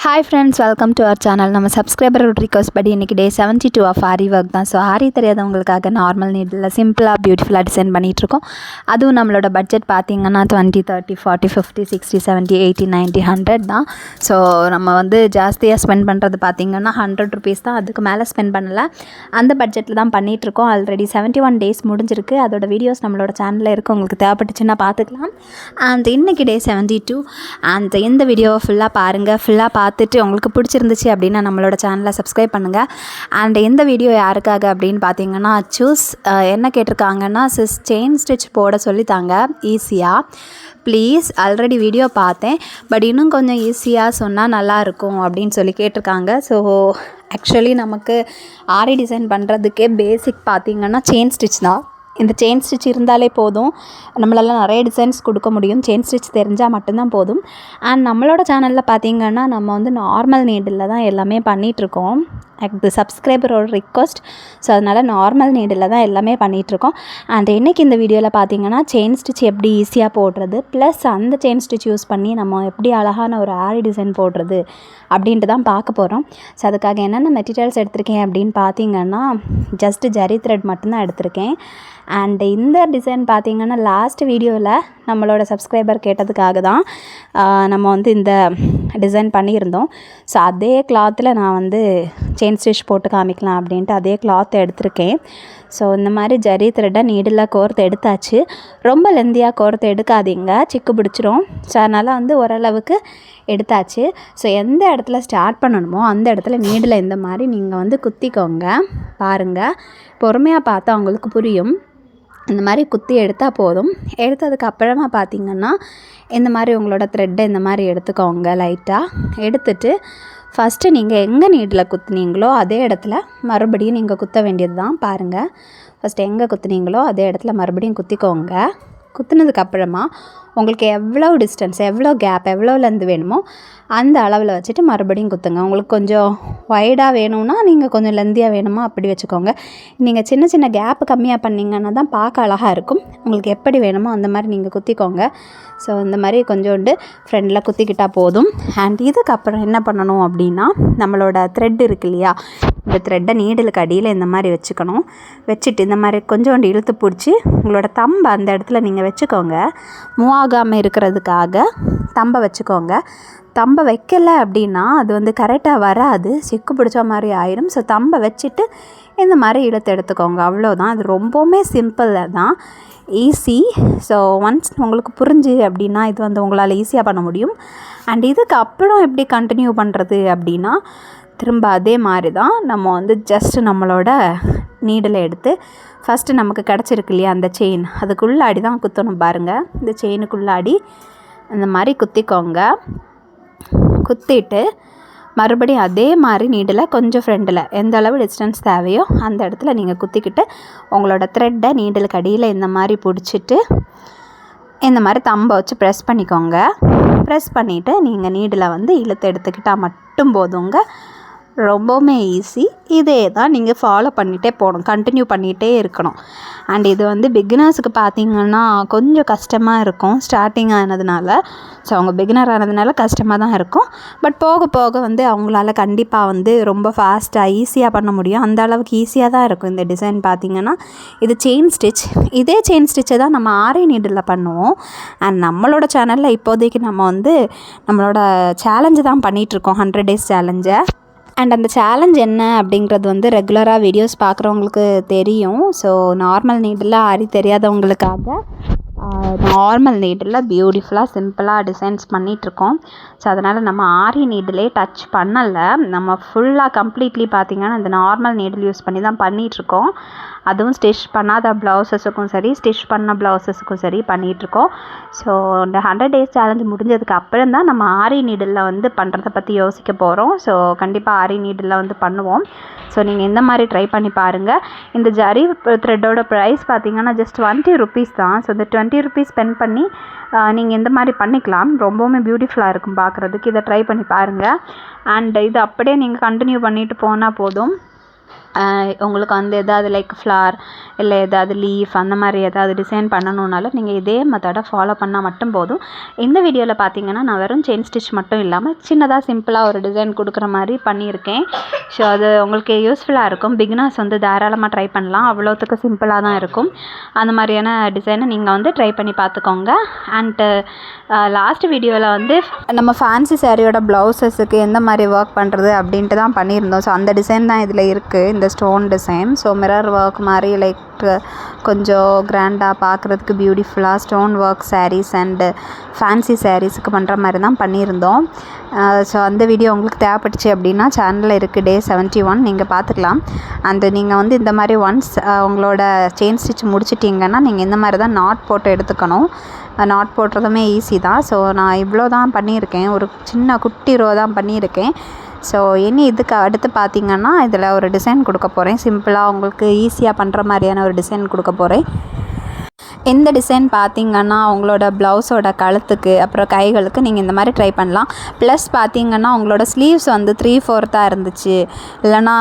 Hi friends, welcome to our channel. நம்ம subscriber request படி இன்னைக்கு day 72 of ஆரி ஒர்க் தான். ஸோ ஆரி தெரியாதவங்களுக்காக normal needle சிம்பிளாக பியூட்டிஃபுல்லாக டிசைன் பண்ணிகிட்ருக்கோம். அதுவும் நம்மளோட பட்ஜெட் பார்த்திங்கன்னா 20, 30, 40, 50, 60, 70, 80, 90, 100 தான். ஸோ நம்ம வந்து ஜாஸ்தியாக ஸ்பெண்ட் பண்ணுறது பார்த்திங்கன்னா 100 rupees தான். அதுக்கு மேலே ஸ்பெண்ட் பண்ணலை. அந்த பட்ஜெட்டில் தான் பண்ணிகிட்ருக்கோம். ஆல்ரெடி 71 days முடிஞ்சிருக்கு. அதோட வீடியோஸ் நம்மளோட சேனலில் இருக்குது. உங்களுக்கு தேவைப்பட்டுச்சுன்னா பார்த்துக்கலாம். அண்ட் இன்றைக்கி day 72 அண்ட் இந்த வீடியோவை ஃபுல்லாக பாருங்கள். ஃபுல்லாக பார்த்துட்டு உங்களுக்கு பிடிச்சிருந்துச்சு அப்படின்னா நம்மளோட சேனலை சப்ஸ்கிரைப் பண்ணுங்கள். அண்ட் இந்த வீடியோ யாருக்காக அப்படின்னு பார்த்தீங்கன்னா என்ன கேட்டிருக்காங்கன்னா செயின் ஸ்டிச் போட சொல்லித்தாங்க ஈஸியாக ப்ளீஸ். ஆல்ரெடி வீடியோ பார்த்தேன், பட் இன்னும் கொஞ்சம் ஈஸியாக சொன்னால் நல்லாயிருக்கும் அப்படின்னு சொல்லி கேட்டிருக்காங்க. ஸோ ஆக்சுவலி நமக்கு ஆரி டிசைன் பண்ணுறதுக்கே பேசிக் பார்த்திங்கன்னா செயின் ஸ்டிச் தான். இந்த செயின் ஸ்டிச் இருந்தாலே போதும், நம்மளால் நிறைய டிசைன்ஸ் கொடுக்க முடியும். செயின் ஸ்டிச் தெரிஞ்சால் மட்டும்தான் போதும். அண்ட் நம்மளோட சேனலில் பார்த்திங்கன்னா நம்ம வந்து நார்மல் நீடில் தான் எல்லாமே பண்ணிகிட்ருக்கோம். அது சப்ஸ்கிரைபரோட ரிக்வஸ்ட். ஸோ அதனால் நார்மல் நீடில் தான் எல்லாமே பண்ணிகிட்ருக்கோம். அண்ட் இன்றைக்கி இந்த வீடியோவில் பார்த்திங்கன்னா செயின் ஸ்டிச் எப்படி ஈஸியாக போடுறது, ப்ளஸ் அந்த செயின் ஸ்டிச் யூஸ் பண்ணி நம்ம எப்படி அழகான ஒரு ஆரி டிசைன் போடுறது அப்படின்ட்டு தான் பார்க்க போகிறோம். ஸோ அதுக்காக என்னென்ன மெட்டீரியல்ஸ் எடுத்திருக்கேன் அப்படின்னு பார்த்திங்கன்னா ஜஸ்ட்டு ஜரி த்ரெட் மட்டும்தான் எடுத்திருக்கேன். அண்ட் இந்த டிசைன் பார்த்திங்கன்னா லாஸ்ட் வீடியோவில் நம்மளோட சப்ஸ்கிரைபர் கேட்டதுக்காக தான் நம்ம வந்து இந்த டிசைன் பண்ணியிருந்தோம். ஸோ அதே கிளாத்தில் நான் வந்து செயின் ஸ்டிச் போட்டு காமிக்கலாம் அப்படின்ட்டு அதே கிளாத் எடுத்திருக்கேன். ஸோ இந்த மாதிரி ஜரி த்ரெட்டை நீடில் கோர்த்து எடுத்தாச்சு. ரொம்ப லெந்தியாக கோர்த்து எடுக்காதீங்க, சிக்கு பிடிச்சிரும். ஸோ அதனால் வந்து ஓரளவுக்கு எடுத்தாச்சு. ஸோ எந்த இடத்துல ஸ்டார்ட் பண்ணணுமோ அந்த இடத்துல நீடில் இந்த மாதிரி நீங்கள் வந்து குத்திக்கோங்க. பாருங்கள், பொறுமையாக பார்த்தா அவங்களுக்கு புரியும். இந்த மாதிரி குத்தி எடுத்தால் போதும். எடுத்ததுக்கு அப்புறமா பார்த்திங்கன்னா இந்த மாதிரி உங்களோட த்ரெட்டை இந்த மாதிரி எடுத்துக்கோங்க. லைட்டாக எடுத்துட்டு ஃபஸ்ட்டு நீங்கள் எங்கே நீடில் குத்துனீங்களோ அதே இடத்துல மறுபடியும் நீங்கள் குத்த வேண்டியது தான். பாருங்கள், ஃபஸ்ட்டு எங்கே குத்துனீங்களோ அதே இடத்துல மறுபடியும் குத்திக்கோங்க. குத்துனதுக்கப்புறமா உங்களுக்கு எவ்வளோ டிஸ்டன்ஸ், எவ்வளோ கேப், எவ்வளோ லென்த் வேணுமோ அந்த அளவில் வச்சுட்டு மறுபடியும் குத்துங்க. உங்களுக்கு கொஞ்சம் வைடாக வேணும்னா நீங்கள் கொஞ்சம் லெந்தியாக வேணுமா அப்படி வச்சுக்கோங்க. நீங்கள் சின்ன சின்ன கேப்பு கம்மியாக பண்ணிங்கன்னா தான் பார்க்க அழகாக இருக்கும். உங்களுக்கு எப்படி வேணுமோ அந்த மாதிரி நீங்கள் குத்திக்கோங்க. ஸோ இந்த மாதிரி கொஞ்சோண்டு ஃப்ரெண்டில் குத்திக்கிட்டால் போதும். அண்ட் இதுக்கப்புறம் என்ன பண்ணணும் அப்படின்னா நம்மளோட த்ரெட் இருக்கு இல்லையா, இந்த த்ரெட்டை நீடலுக்கு அடியில் இந்த மாதிரி வச்சுக்கணும். வச்சுட்டு இந்த மாதிரி கொஞ்சோண்டு இழுத்து பிடிச்சி உங்களோட தம்பை அந்த இடத்துல நீங்கள் வச்சுக்கோங்க. மூவாகாமல் இருக்கிறதுக்காக தம்பை வச்சுக்கோங்க. தம்பை வைக்கலை அப்படின்னா அது வந்து கரெக்டாக வராது, சிக்கு பிடிச்ச மாதிரி ஆயிடும். ஸோ தம்பை வச்சுட்டு இந்த மாதிரி இழுத்து எடுத்துக்கோங்க. அவ்வளோதான். அது ரொம்பவுமே சிம்பிள் தான், ஈஸி. ஸோ ஒன்ஸ் உங்களுக்கு புரிஞ்சு அப்படின்னா இது வந்து உங்களால் ஈஸியாக பண்ண முடியும். அண்ட் இதுக்கு அப்புறம் எப்படி கண்டினியூ பண்ணுறது அப்படின்னா திரும்ப அதே மாதிரி தான் நம்ம வந்து ஜஸ்ட்டு நம்மளோட நீடில் எடுத்து ஃபஸ்ட்டு நமக்கு கிடச்சிருக்கு இல்லையா அந்த செயின், அதுக்குள்ளாடி தான் குத்தணும். பாருங்கள், இந்த செயினுக்குள்ளாடி அந்த மாதிரி குத்திக்கோங்க. குத்திட்டு மறுபடியும் அதே மாதிரி நீடில் கொஞ்சம் ஃப்ரெண்டில் எந்த அளவு டிஸ்டன்ஸ் தேவையோ அந்த இடத்துல நீங்கள் குத்திக்கிட்டு உங்களோட த்ரெட்டை நீடலுக்கு அடியில் இந்த மாதிரி பிடிச்சிட்டு இந்த மாதிரி தம்பை வச்சு ப்ரெஸ் பண்ணிக்கோங்க. ப்ரெஸ் பண்ணிவிட்டு நீங்கள் நீடில் வந்து இழுத்து எடுத்துக்கிட்டால் மட்டும் போதுங்க. ரொம்பவுமே ஈஸி. இதே தான் நீங்கள் ஃபாலோ பண்ணிகிட்டே போகணும், கண்டினியூ பண்ணிகிட்டே இருக்கணும். அண்ட் இது வந்து பிகினர்ஸுக்கு பார்த்திங்கன்னா கொஞ்சம் கஷ்டமாக இருக்கும் ஸ்டார்டிங் ஆனதுனால. ஸோ அவங்க பிகினர் ஆனதுனால கஷ்டமாக தான் இருக்கும். பட் போக போக வந்து அவங்களால கண்டிப்பாக வந்து ரொம்ப ஃபாஸ்ட்டாக ஈஸியாக பண்ண முடியும். அந்த அளவுக்கு ஈஸியாக தான் இருக்கும் இந்த டிசைன். பார்த்திங்கன்னா இது செயின் ஸ்டிச். இதே செயின் ஸ்டிச்சை தான் நம்ம ஆரி நீடில் பண்ணுவோம். அண்ட் நம்மளோட சேனலில் இப்போதைக்கு நம்ம வந்து நம்மளோட சேலஞ்சு தான் பண்ணிகிட்ருக்கோம், 100 days சேலஞ்சை. அண்ட் அந்த சேலஞ்ச் என்ன அப்படிங்கிறது வந்து ரெகுலராக வீடியோஸ் பார்க்குறவங்களுக்கு தெரியும். ஸோ நார்மல் நீடில் ஆரி தெரியாதவங்களுக்காக நார்மல் நீடில் பியூட்டிஃபுல்லாக சிம்பிளாக டிசைன்ஸ் பண்ணிகிட்ருக்கோம். ஸோ அதனால் நம்ம ஆரி நீடிலே டச் பண்ணலை. நம்ம ஃபுல்லாக கம்ப்ளீட்லி பார்த்திங்கன்னா இந்த நார்மல் நீடில் யூஸ் பண்ணி தான் பண்ணிகிட்ருக்கோம். அதுவும் ஸ்டிச் பண்ணாத ப்ளவுஸஸுக்கும் சரி, ஸ்டிச் பண்ண ப்ளவுஸஸுக்கும் சரி பண்ணிகிட்ருக்கோம். ஸோ இந்த 100 days சேலஞ்சு முடிஞ்சதுக்கு அப்புறம் தான் நம்ம ஆரி நீடில் வந்து பண்ணுறதை பற்றி யோசிக்க போகிறோம். ஸோ கண்டிப்பாக ஆரி நீடில் வந்து பண்ணுவோம். ஸோ நீங்கள் இந்த மாதிரி ட்ரை பண்ணி பாருங்கள். இந்த ஜரி த்ரெட்டோட ப்ரைஸ் பார்த்திங்கன்னா ஜஸ்ட் 20 rupees தான். ஸோ இந்த 20 rupees ஸ்பெண்ட் பண்ணி நீங்கள் இந்த மாதிரி பண்ணிக்கலாம். ரொம்பவுமே பியூட்டிஃபுல்லாக இருக்கும் பார்க்குறதுக்கு. இதை ட்ரை பண்ணி பாருங்கள். அண்ட் இது அப்படியே நீங்கள் கண்டினியூ பண்ணிட்டு போனால் போதும். உங்களுக்கு வந்து எதாவது லைக் ஃப்ளார் இல்லை எதாவது லீஃப் அந்த மாதிரி எதாவது டிசைன் பண்ணணுன்னாலும் நீங்கள் இதே மெத்தடை ஃபாலோ பண்ணால் மட்டும் போதும். இந்த வீடியோவில் பார்த்தீங்கன்னா நான் வெறும் செயின் ஸ்டிச் மட்டும் இல்லாமல் சின்னதாக சிம்பிளாக ஒரு டிசைன் கொடுக்குற மாதிரி பண்ணியிருக்கேன். ஸோ அது உங்களுக்கு யூஸ்ஃபுல்லாக இருக்கும். பிகினர்ஸ் வந்து தாராளமாக ட்ரை பண்ணலாம். அவ்வளோத்துக்கு சிம்பிளாக தான் இருக்கும். அந்த மாதிரியான டிசைனை நீங்கள் வந்து ட்ரை பண்ணி பார்த்துக்கோங்க. அண்டு லாஸ்ட் வீடியோவில் வந்து நம்ம ஃபேன்சி சாரியோட ப்ளவுஸஸுக்கு எந்த மாதிரி ஒர்க் பண்ணுறது அப்படின்ட்டு தான் பண்ணியிருந்தோம். ஸோ அந்த டிசைன் தான் இதில் இருக்குது, இந்த stone design. So mirror work மாதிரி லைக் கொஞ்சம் கிராண்டாக பார்க்குறதுக்கு பியூட்டிஃபுல்லாக stone work saris and fancy சாரீஸுக்கு பண்ணுற மாதிரி தான் பண்ணியிருந்தோம். ஸோ அந்த வீடியோ உங்களுக்கு தேவைப்பட்டுச்சு அப்படின்னா சேனலில் இருக்குது, Day 71 நீங்கள் பார்த்துக்கலாம். அண்டு நீங்கள் வந்து இந்த மாதிரி ஒன்ஸ் உங்களோட செயின் ஸ்டிச் முடிச்சிட்டிங்கன்னா நீங்கள் இந்த மாதிரி தான் நாட் போட்டு எடுத்துக்கணும். நாட் போடுறதுமே ஈஸி தான். ஸோ நான் இவ்வளோ தான் பண்ணியிருக்கேன், ஒரு சின்ன குட்டி ரோ தான் பண்ணியிருக்கேன். ஸோ இனி இதுக்கு அடுத்து பார்த்திங்கன்னா இதில் ஒரு டிசைன் கொடுக்க போகிறேன். சிம்பிளாக உங்களுக்கு ஈஸியாக பண்ணுற மாதிரியான ஒரு டிசைன் கொடுக்க போகிறேன். இந்த டிசைன் பார்த்திங்கன்னா உங்களோட ப்ளவுஸோட கழுத்துக்கு அப்புறம் கைகளுக்கு நீங்கள் இந்த மாதிரி ட்ரை பண்ணலாம். ப்ளஸ் பார்த்திங்கன்னா உங்களோட ஸ்லீவ்ஸ் வந்து 3/4 இருந்துச்சு, இல்லைனா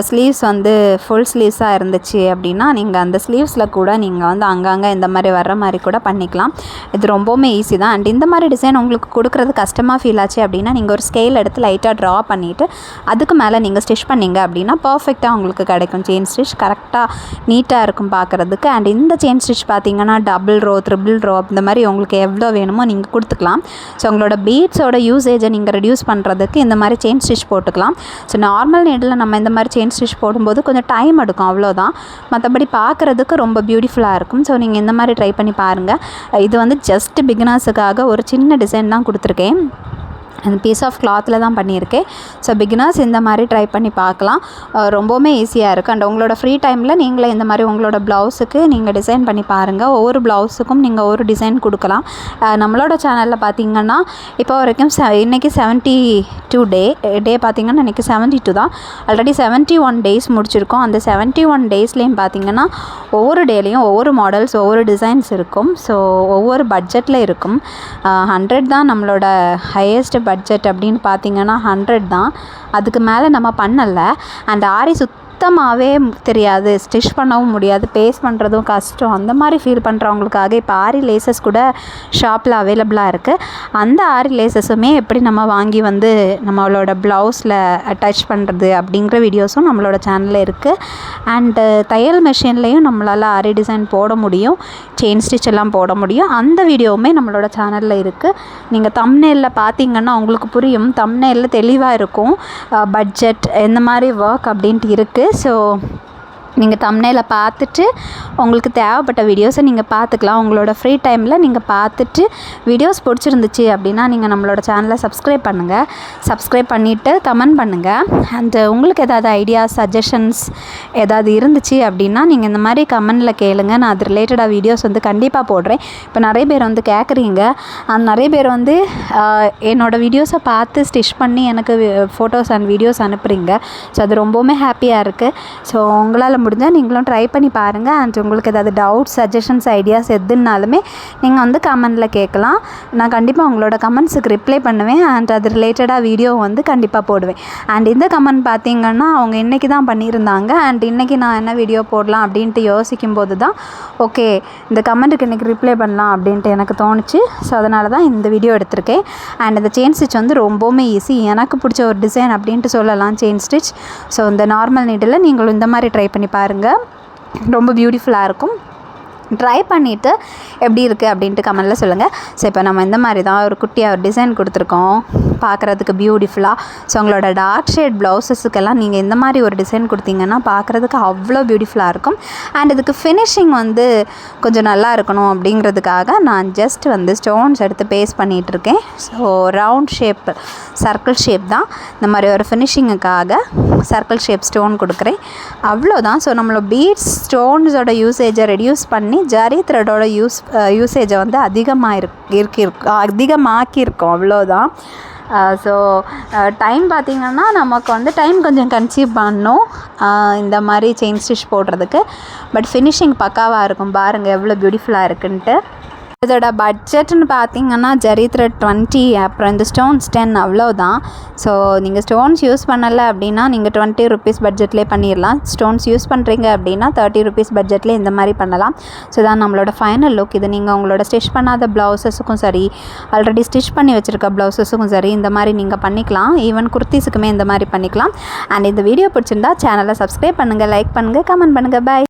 ஸ்லீவ்ஸ் வந்து ஃபுல் ஸ்லீவ்ஸாக இருந்துச்சு அப்படின்னா நீங்கள் அந்த ஸ்லீவ்ஸில் கூட நீங்கள் வந்து அங்கங்கே இந்த மாதிரி வர்ற மாதிரி கூட பண்ணிக்கலாம். இது ரொம்பவுமே ஈஸி தான். அண்ட் இந்த மாதிரி டிசைன் உங்களுக்கு கொடுக்குறது கஷ்டமாக ஃபீல் ஆச்சு அப்படின்னா நீங்கள் ஒரு ஸ்கேல் எடுத்து லைட்டாக ட்ரா பண்ணிவிட்டு அதுக்கு மேலே நீங்கள் ஸ்டிச் பண்ணிங்க அப்படின்னா பர்ஃபெக்டாக உங்களுக்கு கிடைக்கும். செயின் ஸ்டிச் கரெக்டாக நீட்டாக இருக்கும் பார்க்குறதுக்கு. அண்ட் இந்த செயின் ஸ்டிச் பார்த்திங்கன்னா டபுள் ரோ, ட்ரிபிள் ரோ இந்த மாதிரி உங்களுக்கு எவ்வளோ வேணுமோ நீங்கள் கொடுத்துக்கலாம். ஸோ உங்களோட பீட்ஸோட யூசேஜை நீங்கள் ரெடியூஸ் பண்ணுறதுக்கு இந்த மாதிரி செயின் ஸ்டிச் போட்டுக்கலாம். ஸோ நார்மல் நீடில் நம்ம இந்த மாதிரி செயின் ஸ்டிச் போடும்போது கொஞ்சம் டைம் எடுக்கும், அவ்வளோதான். மற்றபடி பார்க்குறதுக்கு ரொம்ப பியூட்டிஃபுல்லாக இருக்கும். ஸோ நீங்கள் இந்த மாதிரி ட்ரை பண்ணி பாருங்கள். இது வந்து ஜஸ்ட் பிகினர்ஸுக்காக ஒரு சின்ன டிசைன் தான் கொடுத்துருக்கேன். அந்த பீஸ் ஆஃப் கிளாத்தில் தான் பண்ணியிருக்கேன். ஸோ பிகினர்ஸ் இந்த மாதிரி ட்ரை பண்ணி பார்க்கலாம். ரொம்பவுமே ஈஸியாக இருக்குது. அண்ட் உங்களோட ஃப்ரீ டைமில் நீங்களே இந்த மாதிரி உங்களோட ப்ளவுஸுக்கு நீங்கள் டிசைன் பண்ணி பாருங்கள். ஒவ்வொரு ப்ளவுஸுக்கும் நீங்கள் ஒரு டிசைன் கொடுக்கலாம். நம்மளோட சேனலில் பார்த்திங்கன்னா இப்போ வரைக்கும் இன்றைக்கி 72 டே பார்த்திங்கன்னா இன்றைக்கி 72 தான். ஆல்ரெடி 71 டேஸ் முடிச்சிருக்கோம். அந்த 71 டேஸ்லேயும் பார்த்திங்கன்னா ஒவ்வொரு டேலேயும் ஒவ்வொரு மாடல்ஸ், ஒவ்வொரு டிசைன்ஸ் இருக்கும். ஸோ ஒவ்வொரு பட்ஜெட்டில் இருக்கும். 100 தான் நம்மளோட ஹையஸ்ட் பட்ஜெட் அப்படின்னு பார்த்திங்கன்னா 100 தான். அதுக்கு மேலே நம்ம பண்ணலை. அண்ட் ஆரி சுத்தமாகவே தெரியாது, ஸ்டிச் பண்ணவும் முடியாது, பேஸ் பண்ணுறதும் கஷ்டம், அந்த மாதிரி ஃபீல் பண்ணுறவங்களுக்காக இப்போ ஆரி லேசஸ் கூட ஷாப்பில் அவைலபிளாக இருக்குது. அந்த ஆரி லேசஸுமே எப்படி நம்ம வாங்கி வந்து நம்மளோட ப்ளவுஸில் அட்டாச் பண்ணுறது அப்படிங்கிற வீடியோஸும் நம்மளோட சேனலில் இருக்குது. அண்டு தையல் மிஷின்லேயும் நம்மளால் ஆரி டிசைன் போட முடியும், செயின் ஸ்டிச் எல்லாம் போட முடியும். அந்த வீடியோவுமே நம்மளோட சேனலில் இருக்குது. நீங்கள் தம்ப்நெயிலில் பார்த்திங்கன்னா உங்களுக்கு புரியும். தம்ப்நெயிலில் தெளிவாக இருக்கும் பட்ஜெட் எந்த மாதிரி ஒர்க் அப்படின்ட்டு இருக்குது. ஸோ நீங்கள் தம்ப்நெயிலை பார்த்துட்டு உங்களுக்கு தேவைப்பட்ட வீடியோஸை நீங்கள் பார்த்துக்கலாம். உங்களோட ஃப்ரீ டைமில் நீங்கள் பார்த்துட்டு வீடியோஸ் பிடிச்சிருந்துச்சு அப்படின்னா நீங்கள் நம்மளோட சேனலை சப்ஸ்கிரைப் பண்ணுங்கள். சப்ஸ்கிரைப் பண்ணிவிட்டு கமெண்ட் பண்ணுங்கள். அண்ட் உங்களுக்கு ஏதாவது ஐடியாஸ், சஜஷன்ஸ் ஏதாவது இருந்துச்சு அப்படின்னா நீங்கள் இந்த மாதிரி கமெண்டில் கேளுங்க. நான் அது ரிலேட்டடாக வீடியோஸ் வந்து கண்டிப்பாக போடுறேன். இப்போ நிறைய பேர் வந்து கேட்குறீங்க, நிறைய பேர் வந்து என்னோடய வீடியோஸை பார்த்து ஸ்டிச் பண்ணி எனக்கு ஃபோட்டோஸ் அண்ட் வீடியோஸ் அனுப்புகிறீங்க. ஸோ அது ரொம்பவுமே ஹாப்பியாக இருக்குது. ஸோ உங்களால் முடிஞ்சால் நீங்களும் ட்ரை பண்ணி பாருங்கள். அண்ட் உங்களுக்கு ஏதாவது டவுட்ஸ், சஜஷன்ஸ், ஐடியாஸ் எதுனாலுமே நீங்கள் வந்து கமெண்டில் கேட்கலாம். நான் கண்டிப்பாக உங்களோட கமெண்ட்ஸுக்கு ரிப்ளை பண்ணுவேன். அண்ட் அது ரிலேட்டடாக வீடியோ வந்து கண்டிப்பாக போடுவேன். அண்ட் இந்த கமெண்ட் பார்த்திங்கன்னா அவங்க இன்றைக்கி தான் பண்ணியிருந்தாங்க. அண்ட் இன்றைக்கி நான் என்ன வீடியோ போடலாம் அப்படின்ட்டு யோசிக்கும் போது தான் ஓகே இந்த கமெண்ட்டுக்கு இன்றைக்கி ரிப்ளை பண்ணலாம் அப்படின்ட்டு எனக்கு தோணுச்சு. ஸோ அதனால தான் இந்த வீடியோ எடுத்திருக்கேன். அண்ட் இந்த செயின் ஸ்டிச் வந்து ரொம்பவுமே ஈஸி, எனக்கு பிடிச்ச ஒரு டிசைன் அப்படின்ட்டு சொல்லலாம் செயின் ஸ்டிச். ஸோ இந்த நார்மல் நீடில் நீங்களும் இந்த மாதிரி ட்ரை பண்ணி பாருங்கள். ரொம்ப பியூட்டிஃபுல்லாக இருக்கும். ட்ரை பண்ணிவிட்டு எப்படி இருக்குது அப்படின்ட்டு கமெண்டில் சொல்லுங்கள். ஸோ இப்போ நம்ம இந்த மாதிரி தான் ஒரு குட்டியாக ஒரு டிசைன் கொடுத்துருக்கோம், பார்க்குறதுக்கு பியூட்டிஃபுல்லாக. ஸோ உங்களோட டார்க் ஷேட் ப்ளவுஸஸுக்கெல்லாம் நீங்கள் இந்த மாதிரி ஒரு டிசைன் கொடுத்தீங்கன்னா பார்க்குறதுக்கு அவ்வளோ பியூட்டிஃபுல்லாக இருக்கும். அண்ட் இதுக்கு ஃபினிஷிங் வந்து கொஞ்சம் நல்லா இருக்கணும் அப்படிங்கிறதுக்காக நான் ஜஸ்ட் வந்து ஸ்டோன்ஸ் எடுத்து பேஸ்ட் பண்ணிகிட்ருக்கேன். So round shape, circle shape தான். இந்த மாதிரி ஒரு ஃபினிஷிங்குக்காக சர்க்கிள் ஷேப் ஸ்டோன் கொடுக்குறேன், அவ்வளோதான். ஸோ நம்மளோட பீட்ஸ் ஸ்டோன்ஸோட யூசேஜை ரெடியூஸ் பண்ணி ஜரி த்ரெட்டோட யூசேஜை வந்து அதிகமாக்கியிருக்கோம், அவ்வளோதான். ஸோ டைம் பார்த்திங்கன்னா நமக்கு வந்து டைம் கொஞ்சம் கன்சீவ் பண்ணணும் இந்த மாதிரி செயின் ஸ்டிச் போடுறதுக்கு. பட் ஃபினிஷிங் பக்காவாக இருக்கும். பாருங்கள் எவ்வளோ பியூட்டிஃபுல்லாக இருக்குன்ட்டு. இதோட பட்ஜெட்னு பார்த்தீங்கன்னா ஜரி த்ரெட் 20, அப்புறம் இந்த ஸ்டோன்ஸ் 10 அவ்வளோதான். ஸோ நீங்கள் ஸ்டோன்ஸ் யூஸ் பண்ணலை அப்படின்னா நீங்கள் 20 ருபீஸ் பட்ஜெட்லேயே பண்ணிடலாம். ஸ்டோன்ஸ் யூஸ் பண்ணுறீங்க அப்படின்னா 30 ருபீஸ் பட்ஜெட்லேயே இந்த மாதிரி பண்ணலாம். ஸோ இதான் நம்மளோட ஃபைனல் லுக். இது நீங்கள் உங்களோட ஸ்டிச் பண்ணாத ப்ளவுஸஸுக்கும் சரி, ஆல்ரெடி ஸ்டிச் பண்ணி வச்சுருக்க ப்ளவுஸஸுக்கும் சரி இந்த மாதிரி நீங்கள் பண்ணிக்கலாம். ஈவன் குர்த்திஸுக்குமே இந்த மாதிரி பண்ணிக்கலாம். அண்ட் இந்த வீடியோ பிடிச்சிருந்தா சேனலை சப்ஸ்கிரைப் பண்ணுங்கள், லைக் பண்ணுங்கள், கமெண்ட் பண்ணுங்கள். பாய்.